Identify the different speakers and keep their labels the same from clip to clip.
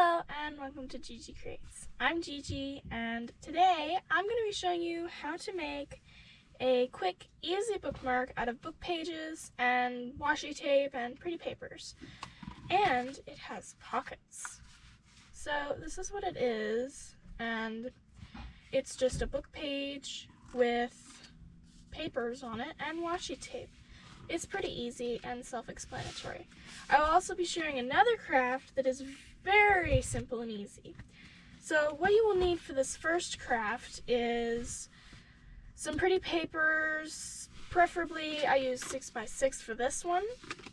Speaker 1: Hello and welcome to Gigi Creates. I'm Gigi and today I'm going to be showing you how to make a quick, easy bookmark out of book pages and washi tape and pretty papers. And it has pockets. So this is what it is, and it's just a book page with papers on it and washi tape. It's pretty easy and self-explanatory. I will also be sharing another craft that is very simple and easy. So what you will need for this first craft is some pretty papers. Preferably I use 6x6 for this one.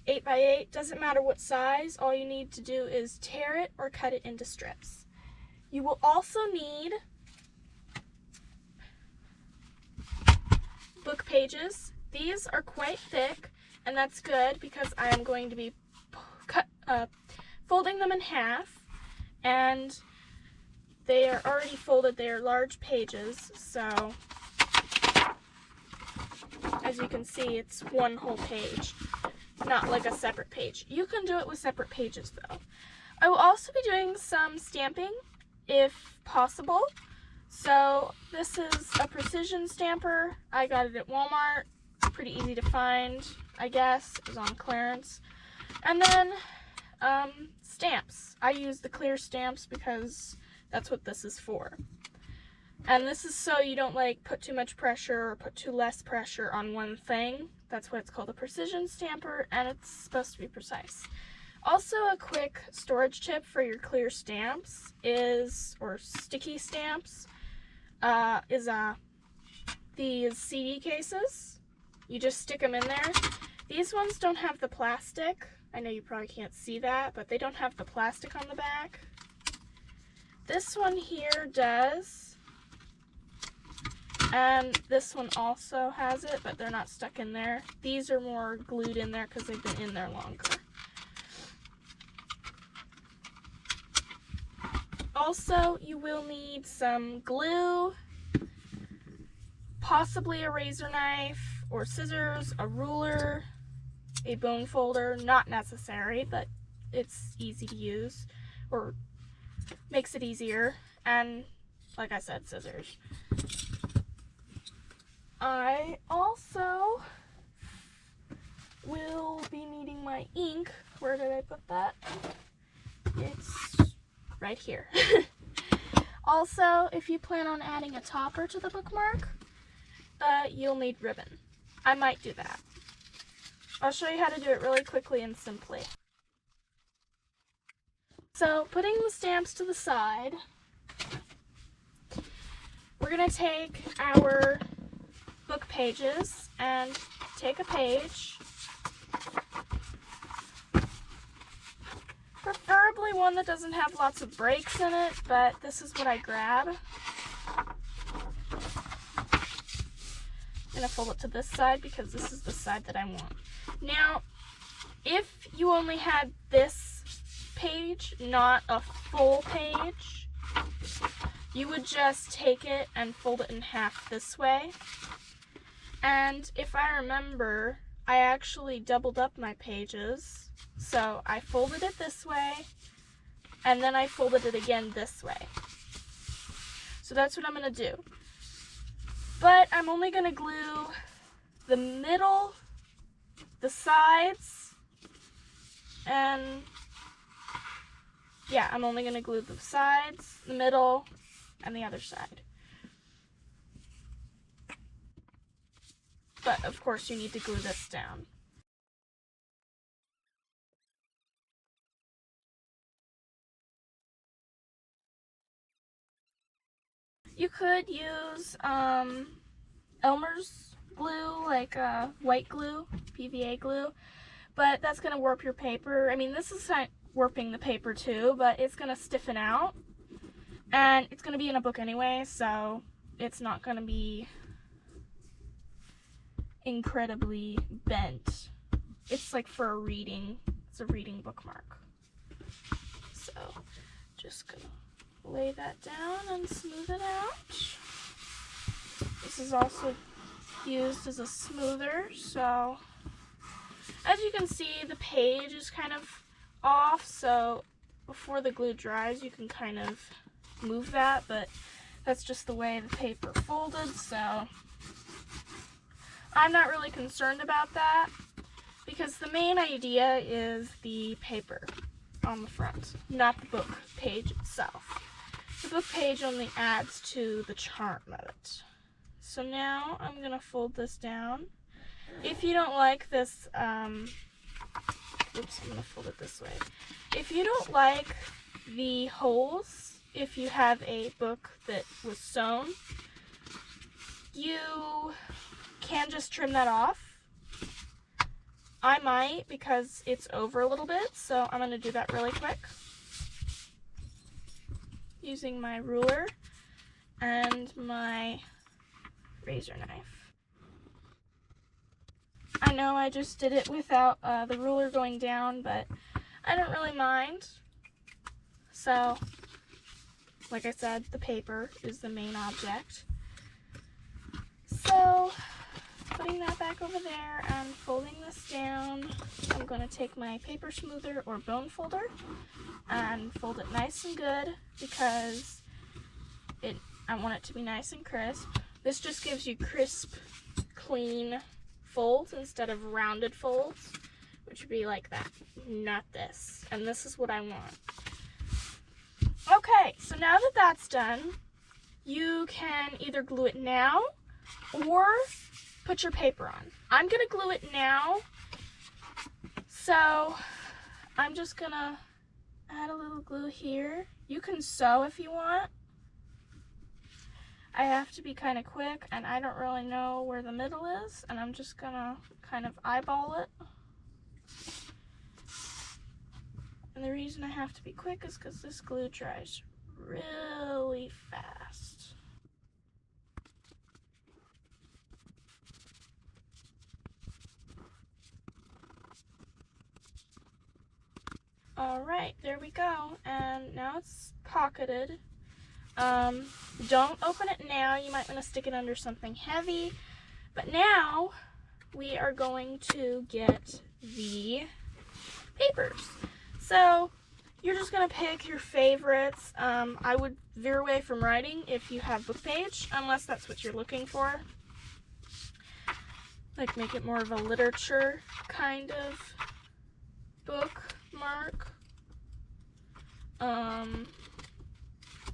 Speaker 1: 8x8, doesn't matter what size. All you need to do is tear it or cut it into strips. You will also need book pages. These are quite thick, and that's good because I am going to be folding them in half, and they are already folded. They are large pages, so as you can see, it's one whole page, not like a separate page. You can do it with separate pages though. I will also be doing some stamping if possible. So this is a precision stamper. I got it at Walmart. Pretty easy to find, I guess. It was on clearance. And then stamps. I use the clear stamps because that's what this is for. And this is so you don't like put too much pressure or put too less pressure on one thing. That's why it's called a precision stamper, and it's supposed to be precise. Also, a quick storage tip for your clear stamps or sticky stamps, these CD cases. You just stick them in there. These ones don't have the plastic. I know you probably can't see that, but they don't have the plastic on the back. This one here does. And this one also has it, but they're not stuck in there. These are more glued in there because they've been in there longer. Also, you will need some glue, possibly a razor knife, or scissors, a ruler, a bone folder. Not necessary, but it's easy to use, or makes it easier, and like I said, scissors. I also will be needing my ink. Where did I put that? It's right here. Also, if you plan on adding a topper to the bookmark, you'll need ribbon. I might do that. I'll show you how to do it really quickly and simply. So, putting the stamps to the side, we're going to take our book pages and take a page, preferably one that doesn't have lots of breaks in it, but this is what I grab. I'm going to fold it to this side because this is the side that I want. Now, if you only had this page, not a full page, you would just take it and fold it in half this way. And if I remember, I actually doubled up my pages. So I folded it this way, and then I folded it again this way. So that's what I'm going to do. But I'm only going to glue the middle, the sides, and yeah, I'm only going to glue the sides, the middle, and the other side. But of course you need to glue this down. You could use Elmer's glue, like white glue, PVA glue, but that's going to warp your paper. I mean, this is not warping the paper too, but it's going to stiffen out, and it's going to be in a book anyway, so it's not going to be incredibly bent. It's like for a reading. It's a reading bookmark. So, just going to lay that down and smooth it out. This is also used as a smoother, so as you can see, the page is kind of off, so before the glue dries, you can kind of move that, but that's just the way the paper folded, so I'm not really concerned about that because the main idea is the paper on the front, not the book page itself. The book page only adds to the charm of it. So now I'm going to fold this down. If you don't like this, oops, I'm going to fold it this way. If you don't like the holes, if you have a book that was sewn, you can just trim that off. I might because it's over a little bit, so I'm going to do that really quick using my ruler and my razor knife. I know I just did it without the ruler going down, but I don't really mind. So, like I said, the paper is the main object. So, putting that back over there and folding this down, I'm going to take my paper smoother or bone folder and fold it nice and good because I want it to be nice and crisp. This just gives you crisp, clean folds instead of rounded folds, which would be like that, not this. And this is what I want. Okay, so now that that's done, you can either glue it now or put your paper on. I'm gonna glue it now, so I'm just gonna add a little glue here. You can sew if you want. I have to be kind of quick, and I don't really know where the middle is, and I'm just gonna kind of eyeball it. And the reason I have to be quick is because this glue dries really fast. Alright, there we go, and now it's pocketed. Don't open it now, you might want to stick it under something heavy, but now we are going to get the papers. So you're just going to pick your favorites. I would veer away from writing if you have book page, unless that's what you're looking for. Like make it more of a literature kind of bookmark.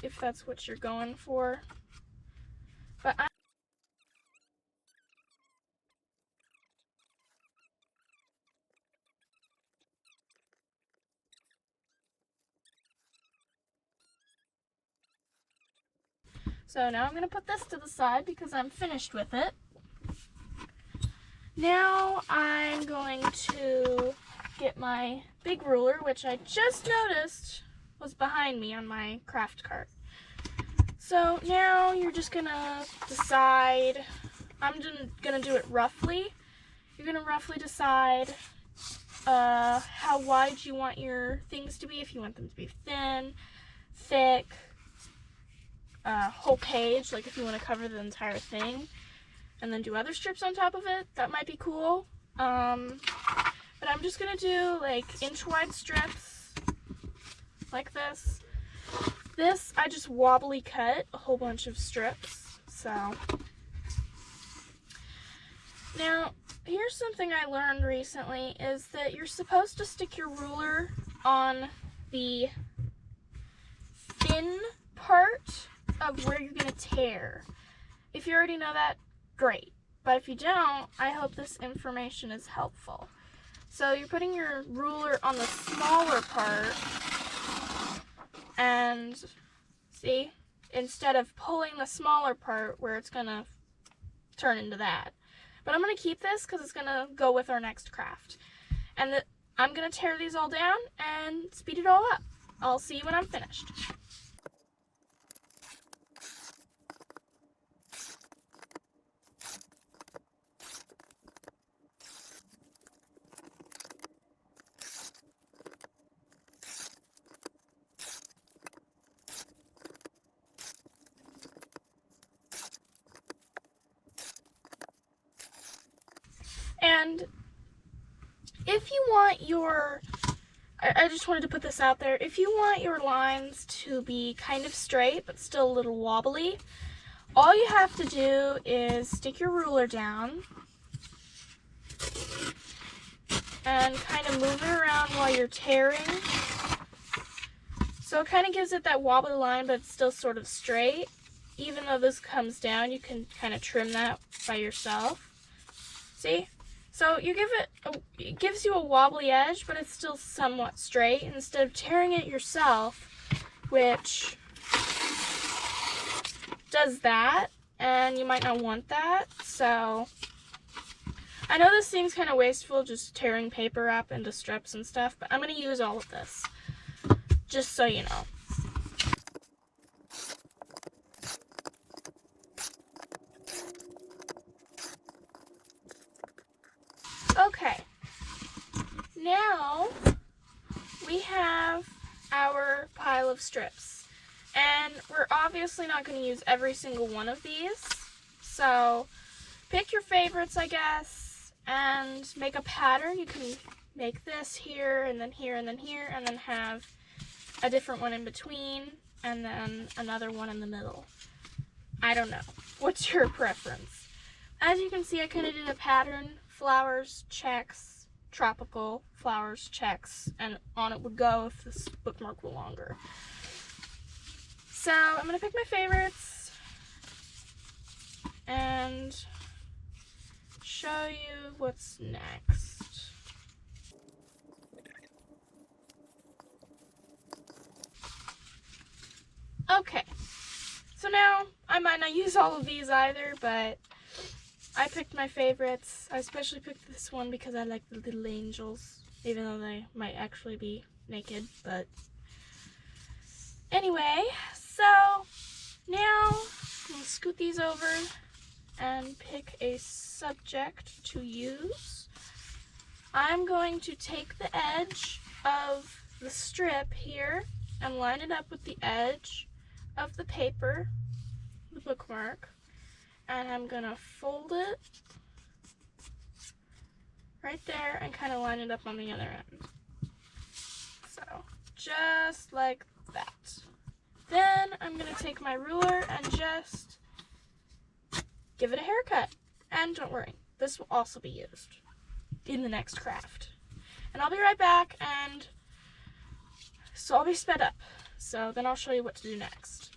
Speaker 1: If that's what you're going for. But so now I'm going to put this to the side because I'm finished with it. Now I'm going to get my big ruler, which I just noticed was behind me on my craft cart. So now you're just going to decide, I'm going to do it roughly. You're going to roughly decide how wide you want your things to be, if you want them to be thin, thick, whole page, like if you want to cover the entire thing, and then do other strips on top of it. That might be cool. But I'm just going to do like inch-wide strips, like this. This, I just wobbly cut a whole bunch of strips, so. Now, here's something I learned recently, is that you're supposed to stick your ruler on the thin part of where you're going to tear. If you already know that, great. But if you don't, I hope this information is helpful. So you're putting your ruler on the smaller part, and see, instead of pulling the smaller part where it's going to turn into that. But I'm going to keep this because it's going to go with our next craft. And I'm going to tear these all down and speed it all up. I'll see you when I'm finished. And if you want your I just wanted to put this out there. If you want your lines to be kind of straight but still a little wobbly, all you have to do is stick your ruler down and kind of move it around while you're tearing. So it kind of gives it that wobbly line, but it's still sort of straight. Even though this comes down, you can kind of trim that by yourself. See? So you it gives you a wobbly edge, but it's still somewhat straight. Instead of tearing it yourself, which does that, and you might not want that. So I know this seems kind of wasteful, just tearing paper up into strips and stuff, but I'm going to use all of this, just so you know. Okay, now we have our pile of strips, and we're obviously not going to use every single one of these, so pick your favorites, I guess, and make a pattern. You can make this here, and then here, and then here, and then have a different one in between, and then another one in the middle. I don't know. What's your preference? As you can see, I kind of did a pattern. Flowers, checks, tropical, flowers, checks, and on it would go if this bookmark were longer. So I'm going to pick my favorites and show you what's next. Okay, so now I might not use all of these either, but I picked my favorites. I especially picked this one because I like the little angels, even though they might actually be naked, but anyway, so now I'm going to scoot these over and pick a subject to use. I'm going to take the edge of the strip here and line it up with the edge of the paper, the bookmark, and I'm gonna fold it right there and kind of line it up on the other end. So just like that. Then I'm gonna take my ruler and just give it a haircut. And don't worry, this will also be used in the next craft. And I'll be right back, and so I'll be sped up. So then I'll show you what to do next.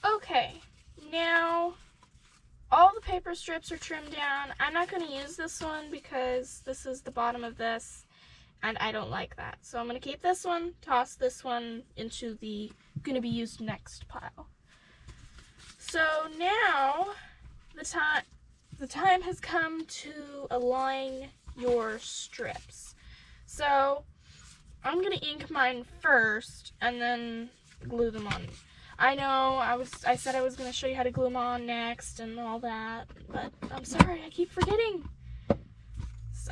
Speaker 1: Okay, now all the paper strips are trimmed down. I'm not going to use this one because this is the bottom of this and I don't like that. So I'm going to keep this one, toss this one into the going to be used next pile. So now the time has come to align your strips. So I'm going to ink mine first and then glue them on. I know I said I was going to show you how to glue them on next and all that, but I'm sorry, I keep forgetting. So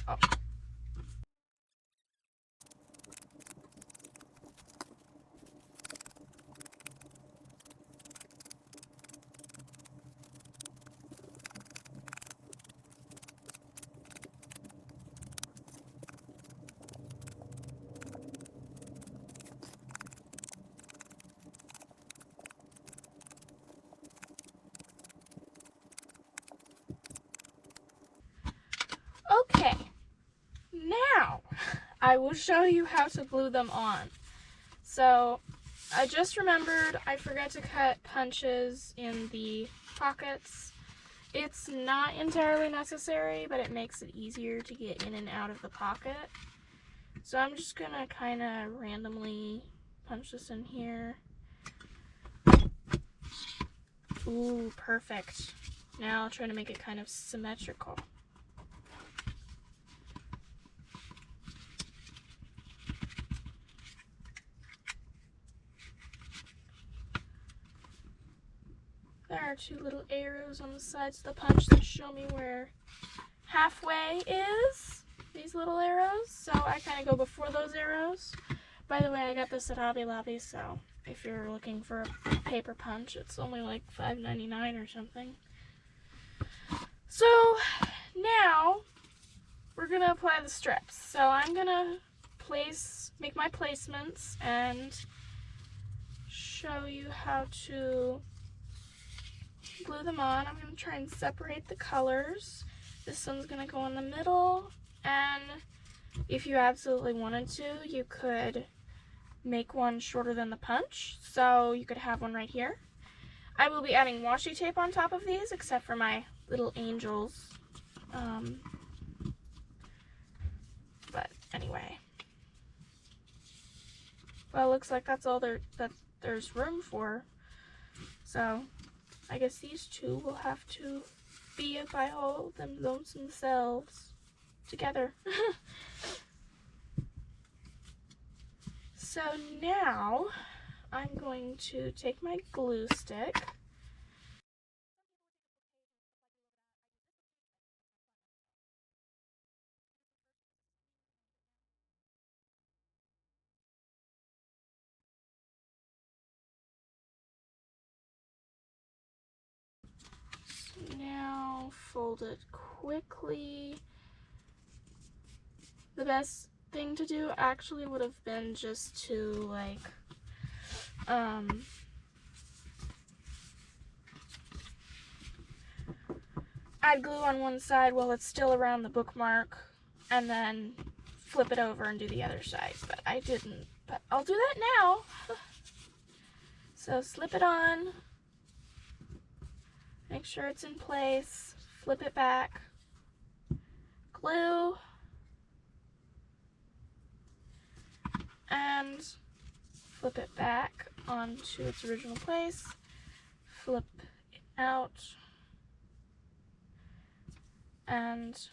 Speaker 1: okay, now I will show you how to glue them on. So I just remembered I forgot to cut punches in the pockets. It's not entirely necessary, but it makes it easier to get in and out of the pocket. So I'm just gonna kind of randomly punch this in here. Ooh, perfect. Now I'll try to make it kind of symmetrical. There are two little arrows on the sides of the punch that show me where halfway is. These little arrows. So I kind of go before those arrows. By the way, I got this at Hobby Lobby, so if you're looking for a paper punch, it's only like $5.99 or something. So now we're going to apply the strips. So I'm going to make my placements and show you how to glue them on. I'm going to try and separate the colors. This one's going to go in the middle, and if you absolutely wanted to, you could make one shorter than the punch, so you could have one right here. I will be adding washi tape on top of these, except for my little angels. But anyway. Well, it looks like that's all there's room for. So I guess these two will have to be by all themselves together. So now I'm going to take my glue stick. So now fold it quickly. The best thing to do actually would have been just to add glue on one side while it's still around the bookmark, and then flip it over and do the other side, but I didn't. But I'll do that now. So slip it on, make sure it's in place, flip it back, glue, and flip it back onto its original place, flip it out, and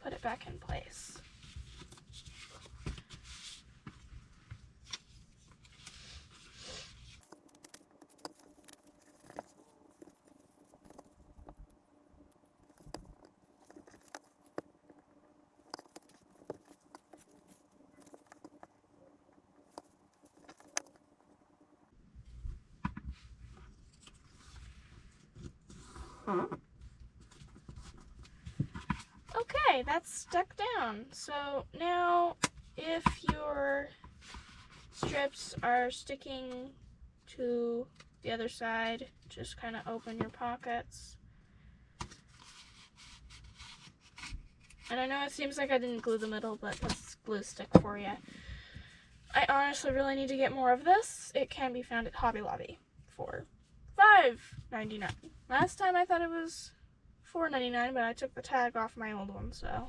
Speaker 1: put it back in place. Okay, that's stuck down. So now if your strips are sticking to the other side, just kind of open your pockets. And I know it seems like I didn't glue the middle, but that's glue stick for you. I honestly really need to get more of this. It can be found at Hobby Lobby for $5.99. Last time I thought it was $4.99, but I took the tag off my old one, so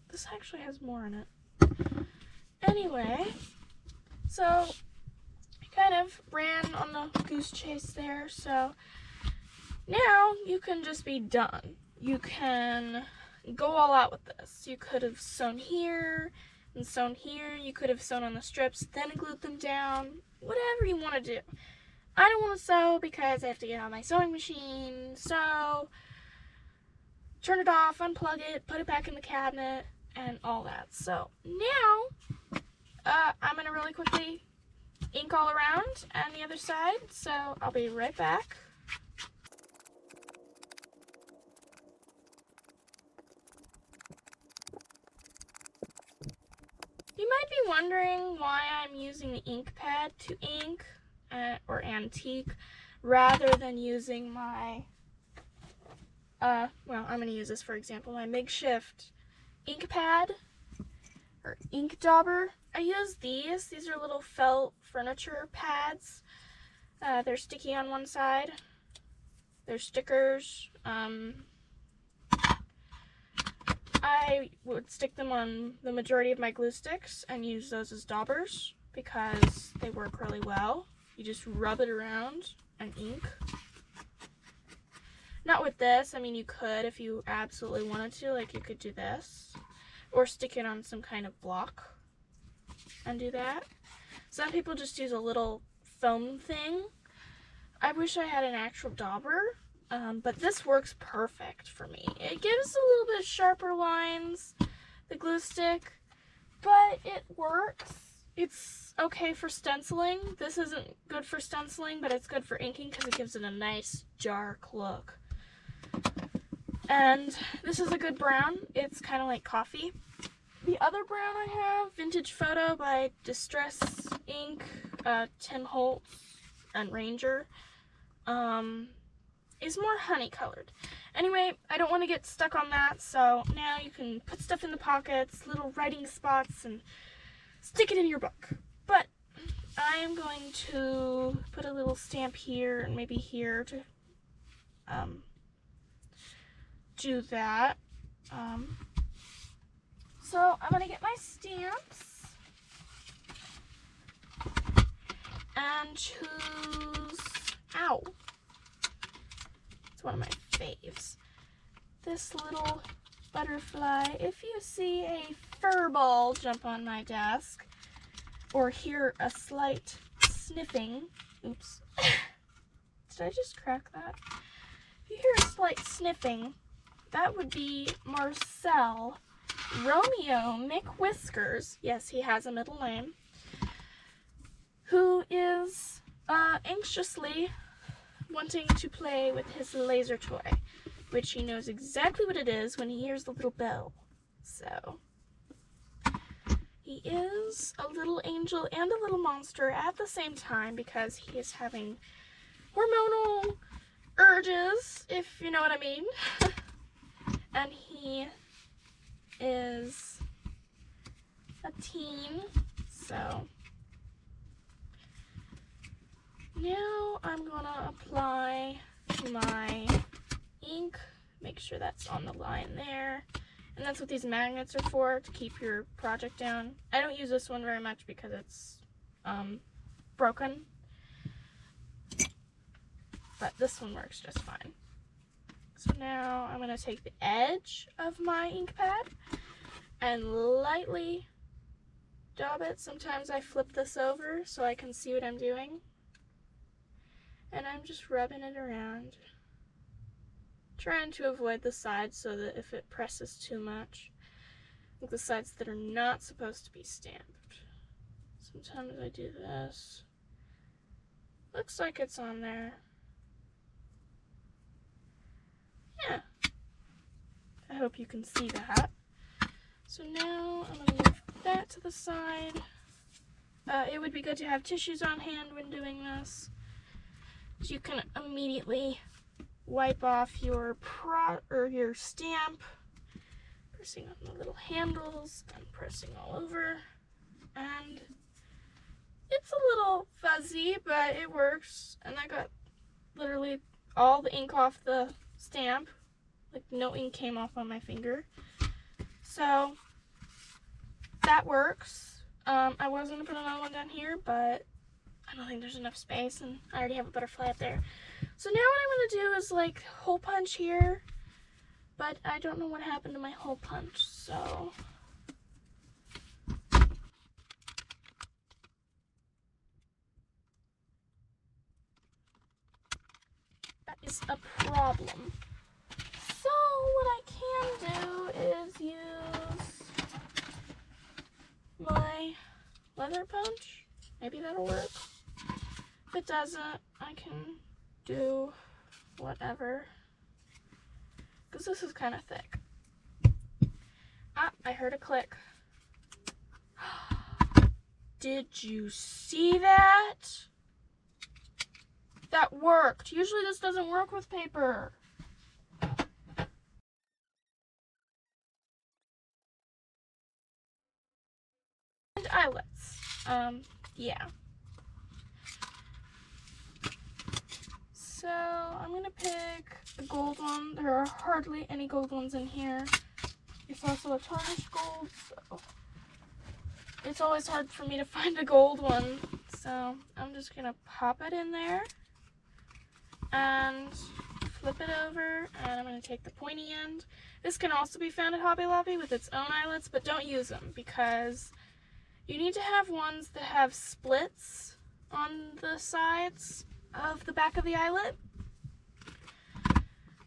Speaker 1: this actually has more in it. Anyway, so I kind of ran on the goose chase there, so now you can just be done. You can go all out with this. You could have sewn here and sewn here. You could have sewn on the strips, then glued them down. Whatever you want to do. I don't want to sew because I have to get on my sewing machine, so turn it off, unplug it, put it back in the cabinet, and all that. So now I'm going to really quickly ink all around and the other side, so I'll be right back. You might be wondering why I'm using the ink pad to ink, or antique, rather than using my, well, I'm going to use this for example, my makeshift ink pad, or ink dauber. I use these. These are little felt furniture pads. They're sticky on one side. They're stickers. I would stick them on the majority of my glue sticks and use those as daubers because they work really well. You just rub it around and ink. Not with this. I mean, you could if you absolutely wanted to. Like, you could do this. Or stick it on some kind of block and do that. Some people just use a little foam thing. I wish I had an actual dauber, but this works perfect for me. It gives a little bit sharper lines, the glue stick, but it works. It's okay for stenciling. This isn't good for stenciling, but it's good for inking because it gives it a nice dark look. And this is a good brown. It's kind of like coffee. The other brown I have, Vintage Photo by Distress Ink, Tim Holtz, and Ranger, is more honey colored. Anyway, I don't want to get stuck on that, so now you can put stuff in the pockets, little writing spots, and stick it in your book. But I am going to put a little stamp here and maybe here to do that. So I'm going to get my stamps and choose, ow, it's one of my faves, this little butterfly. If you see a fur ball jump on my desk or hear a slight sniffing, oops, did I just crack that? If you hear a slight sniffing, that would be Marcel Romeo McWhiskers, yes, he has a middle name, who is anxiously wanting to play with his laser toy, which he knows exactly what it is when he hears the little bell. So he is a little angel and a little monster at the same time because he is having hormonal urges, if you know what I mean. And he is a teen, so now I'm gonna apply my ink, make sure that's on the line there, and that's what these magnets are for, to keep your project down. I don't use this one very much because it's broken, but this one works just fine. So now I'm going to take the edge of my ink pad and lightly dab it. Sometimes I flip this over so I can see what I'm doing. And I'm just rubbing it around, trying to avoid the sides so that if it presses too much, like the sides that are not supposed to be stamped. Sometimes I do this. Looks like it's on there. Yeah, I hope you can see that. So now I'm going to move that to the side. It would be good to have tissues on hand when doing this, so you can immediately wipe off your your stamp, pressing on the little handles and pressing all over. And it's a little fuzzy, but it works. And I got literally all the ink off the stamp, like no ink came off on my finger, so that works. I was gonna put another one down here, but I don't think there's enough space, and I already have a butterfly up there. So now what I'm gonna do is like hole punch here, but I don't know what happened to my hole punch, so that is a problem. So what I can do is use my leather punch. Maybe that'll work. If it doesn't, I can do whatever, because this is kind of thick. Ah, I heard a click. Did you see that? That worked. Usually this doesn't work with paper. And eyelets. Yeah. So I'm gonna pick a gold one. There are hardly any gold ones in here. It's also a tarnished gold, so it's always hard for me to find a gold one. So I'm just gonna pop it in there and flip it over, and I'm gonna take the pointy end. This can also be found at Hobby Lobby with its own eyelets, but don't use them because you need to have ones that have splits on the sides of the back of the eyelet,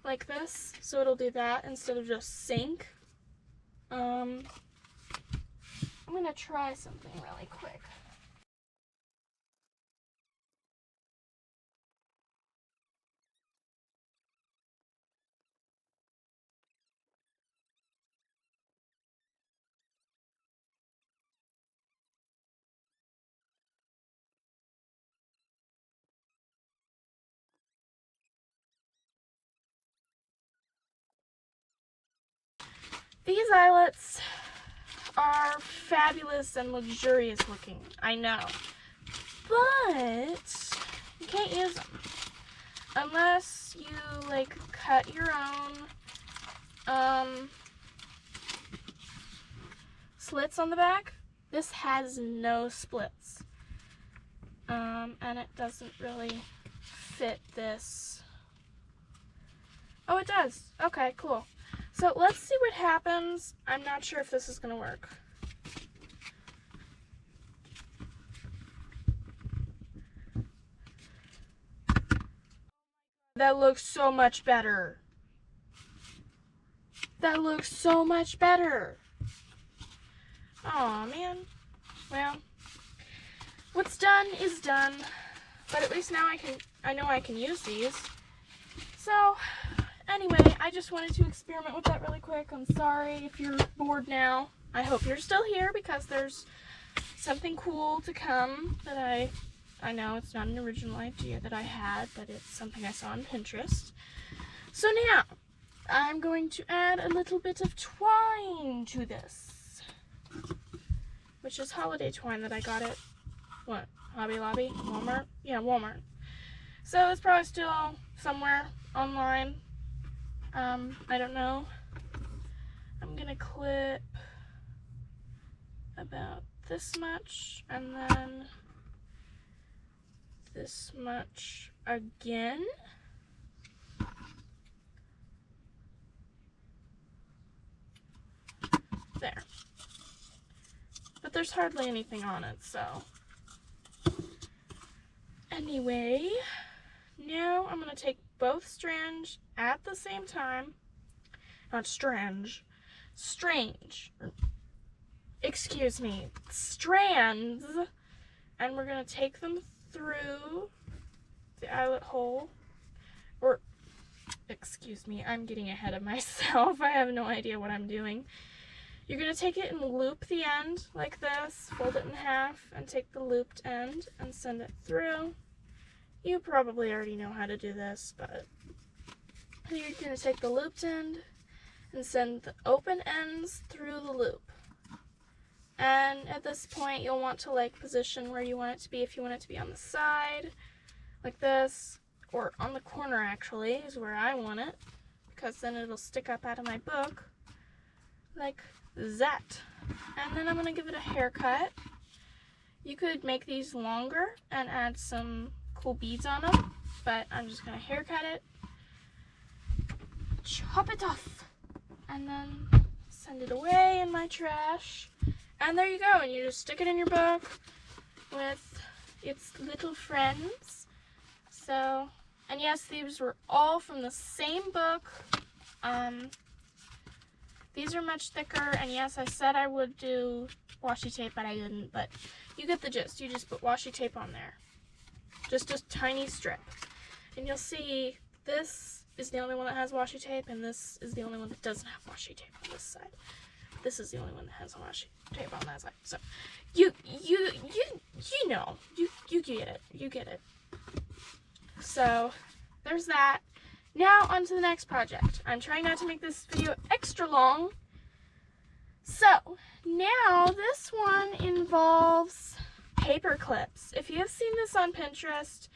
Speaker 1: like this, so it'll do that instead of just sink. I'm gonna try something really quick. These eyelets are fabulous and luxurious looking, I know, but you can't use them unless you like cut your own slits on the back. This has no splits, and it doesn't really fit this. Oh, it does. Okay, cool. So let's see what happens. I'm not sure if this is going to work. That looks so much better. That looks so much better. Aw, man. Well, what's done is done. But at least now I know I can use these. So, anyway, I just wanted to experiment with that really quick. I'm sorry if you're bored now. I hope you're still here because there's something cool to come that I know it's not an original idea that I had, but it's something I saw on Pinterest. So now, I'm going to add a little bit of twine to this, which is holiday twine that I got at, what, Hobby Lobby? Walmart? Yeah, Walmart. So it's probably still somewhere online. I don't know. I'm gonna clip about this much and then this much again. There. But there's hardly anything on it, so. Anyway, now I'm gonna take both strands at the same time. Not strange. Strange. Excuse me. Strands. And we're gonna take them through the eyelet hole. Or, excuse me, I'm getting ahead of myself. I have no idea what I'm doing. You're gonna take it and loop the end like this, fold it in half, and take the looped end and send it through. You probably already know how to do this, but you're gonna take the looped end and send the open ends through the loop. And at this point, you'll want to like position where you want it to be. If you want it to be on the side, like this, or on the corner actually, is where I want it, because then it'll stick up out of my book, like that. And then I'm gonna give it a haircut. You could make these longer and add some cool beads on them, but I'm just gonna haircut it, chop it off, and then send it away in my trash. And there you go, and you just stick it in your book with its little friends. So, and yes, these were all from the same book. These are much thicker, and yes, I said I would do washi tape, but I didn't, but you get the gist. You just put washi tape on there. Just a tiny strip. And you'll see this is the only one that has washi tape, and this is the only one that doesn't have washi tape on this side. This is the only one that has washi tape on that side. So you know, you get it. You get it. So there's that. Now on to the next project. I'm trying not to make this video extra long. So now this one involves paper clips. If you have seen this on Pinterest,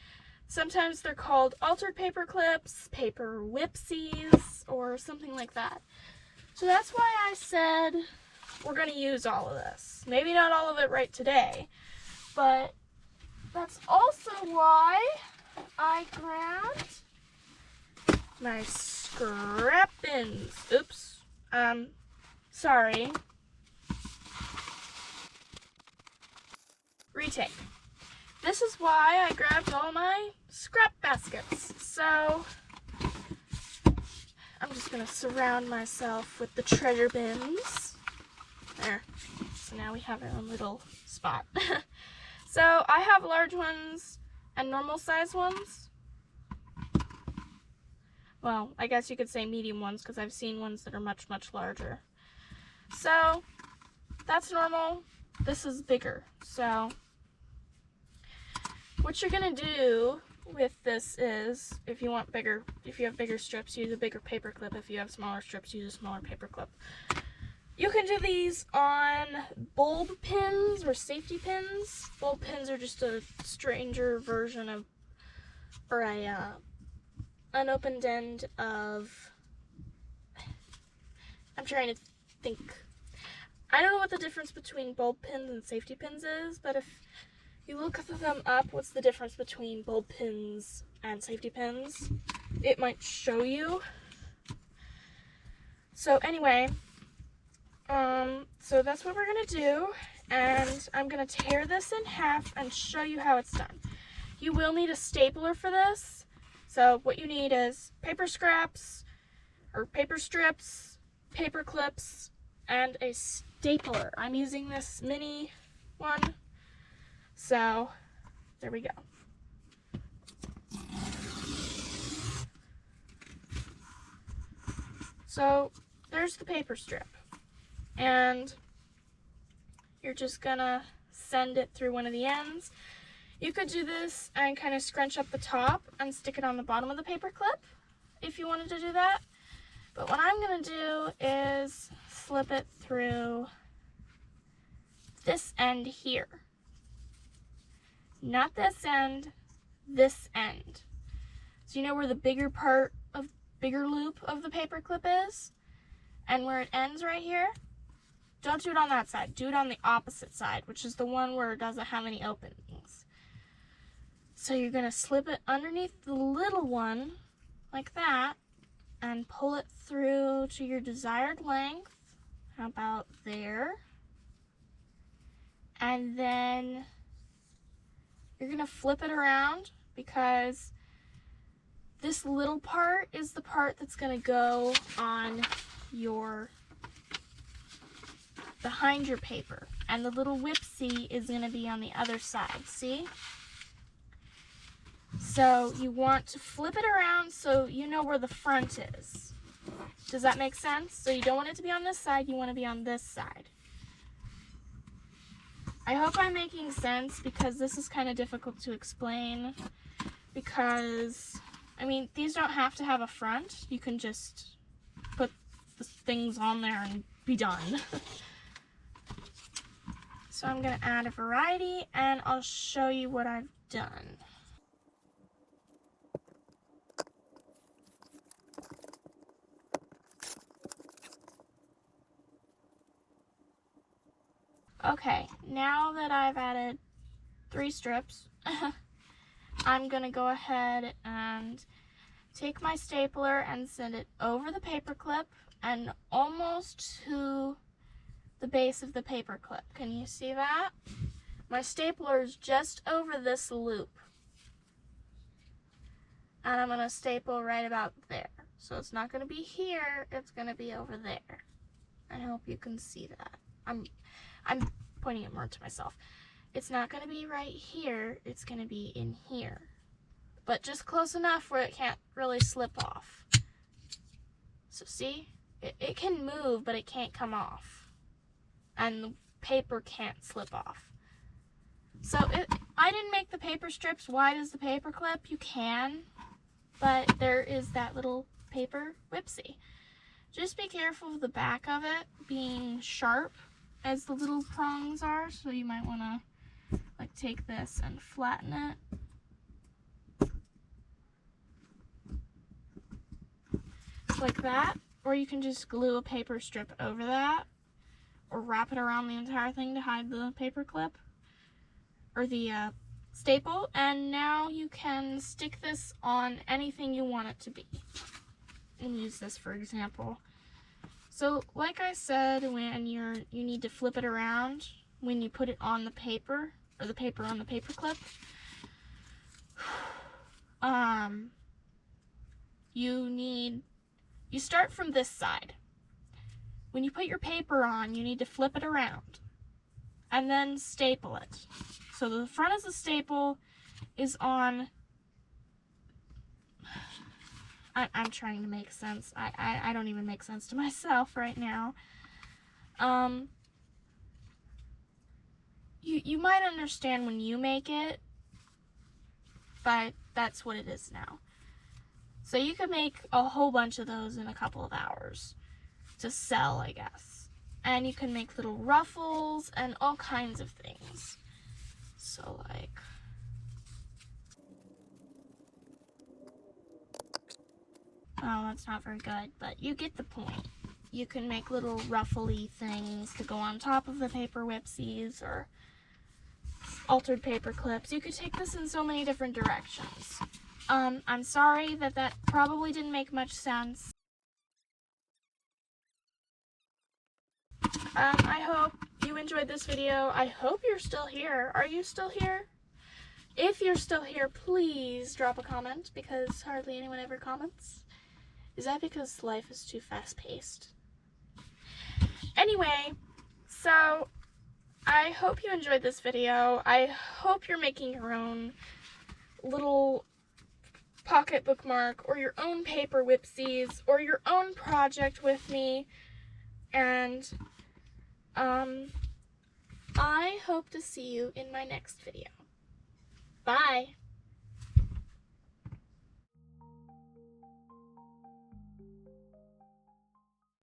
Speaker 1: sometimes they're called altered paper clips, paper whipsies, or something like that. So that's why I said we're going to use all of this. Maybe not all of it right today, but that's also why I grabbed my scrap bins. Oops. Sorry. Retake. this is why I grabbed all my scrap baskets. So I'm just gonna surround myself with the treasure bins. There. So now we have our own little spot. So I have large ones and normal size ones. Well, I guess you could say medium ones because I've seen ones that are much, much larger. So that's normal. This is bigger. So what you're gonna do with this is, if you have bigger strips, use a bigger paper clip. If you have smaller strips, use a smaller paper clip. You can do these on bulb pins or safety pins. Bulb pins are just a stranger version of, or a unopened end of, I'm trying to think. I don't know what the difference between bulb pins and safety pins is, but if you look them up, what's the difference between bulb pins and safety pins, it might show you. So anyway, so that's what we're gonna do, and I'm gonna tear this in half and show you how it's done. You will need a stapler for this. So what you need is paper scraps, or paper strips, paper clips, and a stapler. I'm using this mini one. So there we go. So there's the paper strip, and you're just gonna send it through one of the ends. You could do this and kind of scrunch up the top and stick it on the bottom of the paper clip if you wanted to do that. But what I'm gonna do is slip it through this end here. Not this end, this end. So you know where the bigger loop of the paper clip is? And where it ends right here? Don't do it on that side. Do it on the opposite side, which is the one where it doesn't have any openings. So you're gonna slip it underneath the little one, like that, and pull it through to your desired length. How about there? And then you're gonna flip it around, because this little part is the part that's gonna go on behind your paper, and the little whipsy is gonna be on the other side, see? So you want to flip it around so you know where the front is. Does that make sense? So you don't want it to be on this side, you want to be on this side. I hope I'm making sense, because this is kind of difficult to explain, because, I mean, these don't have to have a front. You can just put the things on there and be done. So I'm going to add a variety, and I'll show you what I've done. Okay, now that I've added 3 strips, I'm gonna go ahead and take my stapler and send it over the paper clip and almost to the base of the paper clip. Can you see that? My stapler is just over this loop. And I'm gonna staple right about there. So it's not gonna be here, it's gonna be over there. I hope you can see that. I'm pointing it more to myself. It's not going to be right here, it's going to be in here. But just close enough where it can't really slip off. So see? It can move, but it can't come off. And the paper can't slip off. So I didn't make the paper strips wide as the paper clip. You can, but there is that little paper whipsy. Just be careful of the back of it being sharp as the little prongs are, so you might want to like take this and flatten it like that, or you can just glue a paper strip over that, or wrap it around the entire thing to hide the paper clip or the staple, and now you can stick this on anything you want it to be. And use this for example. So like I said, when you need to flip it around when you put it on the paper, or the paper on the paper clip, you start from this side. When you put your paper on, you need to flip it around and then staple it. So the front of the staple is on, I'm trying to make sense. I don't even make sense to myself right now. You might understand when you make it, but that's what it is now. So you could make a whole bunch of those in a couple of hours to sell, I guess. And you can make little ruffles and all kinds of things. So like, oh, that's not very good, but you get the point. You can make little ruffly things to go on top of the paper whipsies or altered paper clips. You could take this in so many different directions. I'm sorry that probably didn't make much sense. I hope you enjoyed this video. I hope you're still here. Are you still here? If you're still here, please drop a comment, because hardly anyone ever comments. Is that because life is too fast-paced? Anyway, so I hope you enjoyed this video. I hope you're making your own little pocket bookmark or your own paper whipsies or your own project with me. And I hope to see you in my next video. Bye!